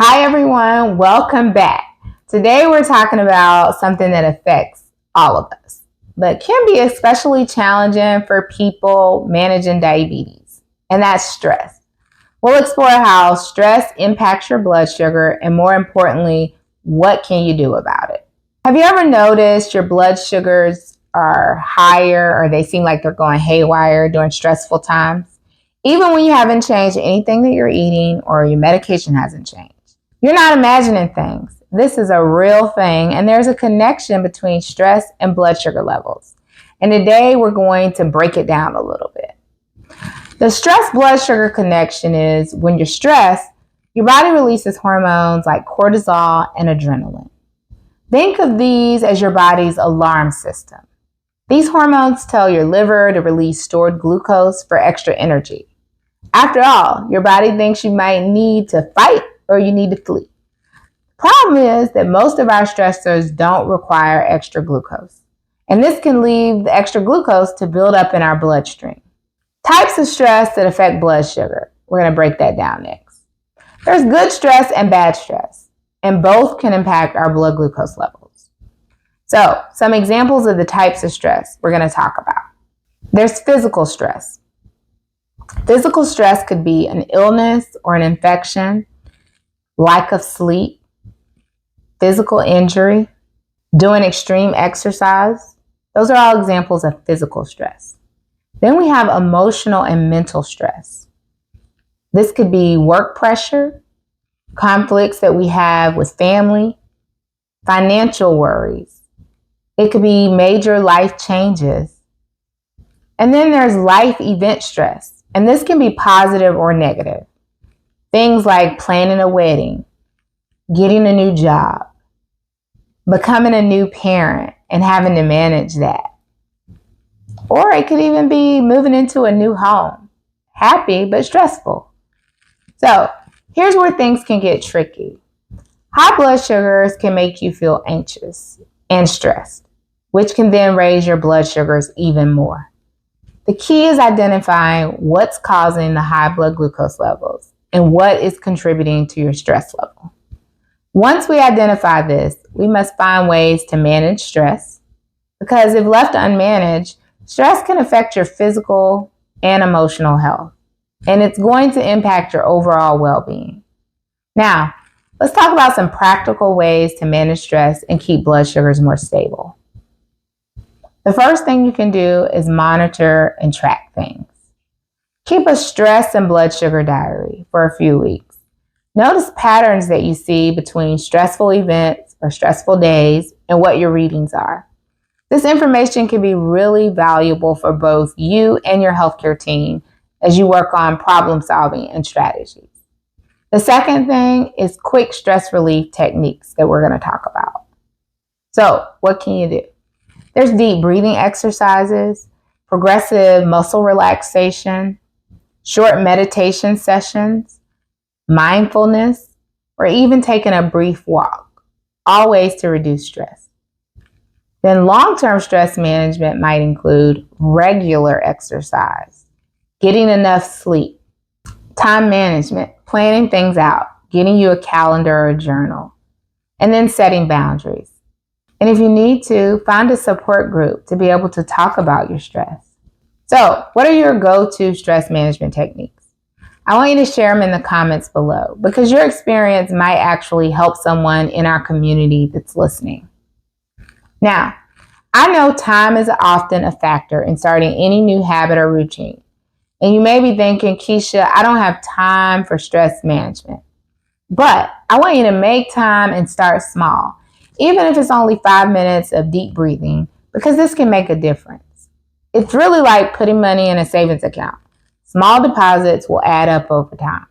Hi everyone, welcome back. Today we're talking about something that affects all of us, but can be especially challenging for people managing diabetes, and that's stress. We'll explore how stress impacts your blood sugar and, more importantly, what can you do about it. Have you ever noticed your blood sugars are higher or they seem like they're going haywire during stressful times? Even when you haven't changed anything that you're eating or your medication hasn't changed. You're not imagining things. This is a real thing, and there's a connection between stress and blood sugar levels. And today we're going to break it down a little bit. The stress-blood sugar connection is when you're stressed, your body releases hormones like cortisol and adrenaline. Think of these as your body's alarm system. These hormones tell your liver to release stored glucose for extra energy. After all, your body thinks you might need to fight or you need to flee. Problem is that most of our stressors don't require extra glucose, and this can leave the extra glucose to build up in our bloodstream. Types of stress that affect blood sugar. We're going to break that down next. There's good stress and bad stress, and both can impact our blood glucose levels. So, some examples of the types of stress we're going to talk about. There's physical stress. Physical stress could be an illness or an infection, lack of sleep, physical injury, doing extreme exercise. Those are all examples of physical stress. Then we have emotional and mental stress. This could be work pressure, conflicts that we have with family, financial worries. It could be major life changes. And then there's life event stress, and this can be positive or negative. Things like planning a wedding, getting a new job, becoming a new parent and having to manage that. Or it could even be moving into a new home. Happy, but stressful. So here's where things can get tricky. High blood sugars can make you feel anxious and stressed, which can then raise your blood sugars even more. The key is identifying what's causing the high blood glucose levels and what is contributing to your stress level. Once we identify this, we must find ways to manage stress, because if left unmanaged, stress can affect your physical and emotional health, and it's going to impact your overall well-being. Now, let's talk about some practical ways to manage stress and keep blood sugars more stable. The first thing you can do is monitor and track things. Keep a stress and blood sugar diary for a few weeks. Notice patterns that you see between stressful events or stressful days and what your readings are. This information can be really valuable for both you and your healthcare team as you work on problem solving and strategies. The second thing is quick stress relief techniques that we're going to talk about. So, what can you do? There's deep breathing exercises, progressive muscle relaxation, short meditation sessions, mindfulness, or even taking a brief walk, all ways to reduce stress. Then long-term stress management might include regular exercise, getting enough sleep, time management, planning things out, getting you a calendar or a journal, and then setting boundaries. And if you need to, find a support group to be able to talk about your stress. So, what are your go-to stress management techniques? I want you to share them in the comments below, because your experience might actually help someone in our community that's listening. Now, I know time is often a factor in starting any new habit or routine. And you may be thinking, Keisha, I don't have time for stress management. But I want you to make time and start small, even if it's only 5 minutes of deep breathing, because this can make a difference. It's really like putting money in a savings account. Small deposits will add up over time.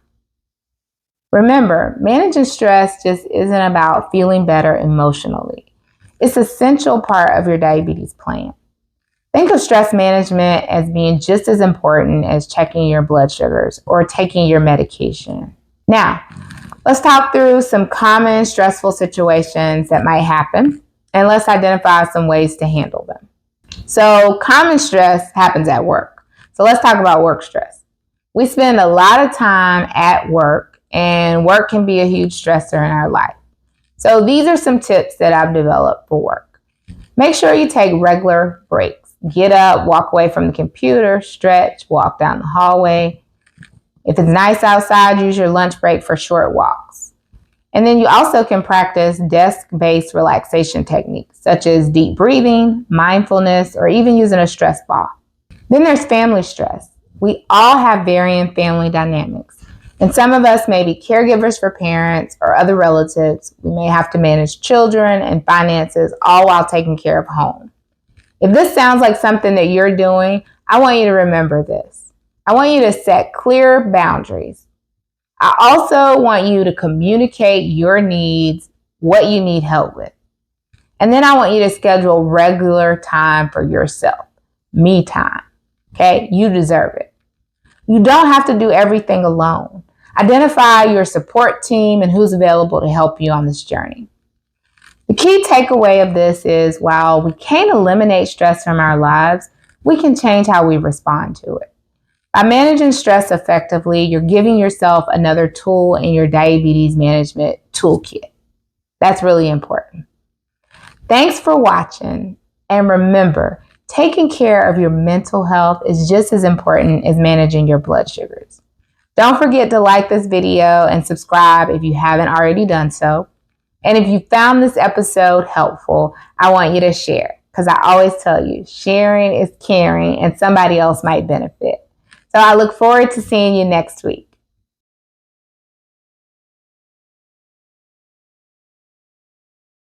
Remember, managing stress just isn't about feeling better emotionally. It's an essential part of your diabetes plan. Think of stress management as being just as important as checking your blood sugars or taking your medication. Now, let's talk through some common stressful situations that might happen, and let's identify some ways to handle them. So, common stress happens at work. So let's talk about work stress. We spend a lot of time at work and work can be a huge stressor in our life. So these are some tips that I've developed for work. Make sure you take regular breaks. Get up, walk away from the computer, stretch, walk down the hallway. If it's nice outside, use your lunch break for short walks. And then you also can practice desk-based relaxation techniques, such as deep breathing, mindfulness, or even using a stress ball. Then there's family stress. We all have varying family dynamics. And some of us may be caregivers for parents or other relatives. We may have to manage children and finances, all while taking care of home. If this sounds like something that you're doing, I want you to remember this. I want you to set clear boundaries. I also want you to communicate your needs, what you need help with. And then I want you to schedule regular time for yourself, me time. Okay? You deserve it. You don't have to do everything alone. Identify your support team and who's available to help you on this journey. The key takeaway of this is while we can't eliminate stress from our lives, we can change how we respond to it. By managing stress effectively, you're giving yourself another tool in your diabetes management toolkit. That's really important. Thanks for watching, and remember, taking care of your mental health is just as important as managing your blood sugars. Don't forget to like this video and subscribe if you haven't already done so. And if you found this episode helpful, I want you to share, because I always tell you, sharing is caring and somebody else might benefit. So I look forward to seeing you next week.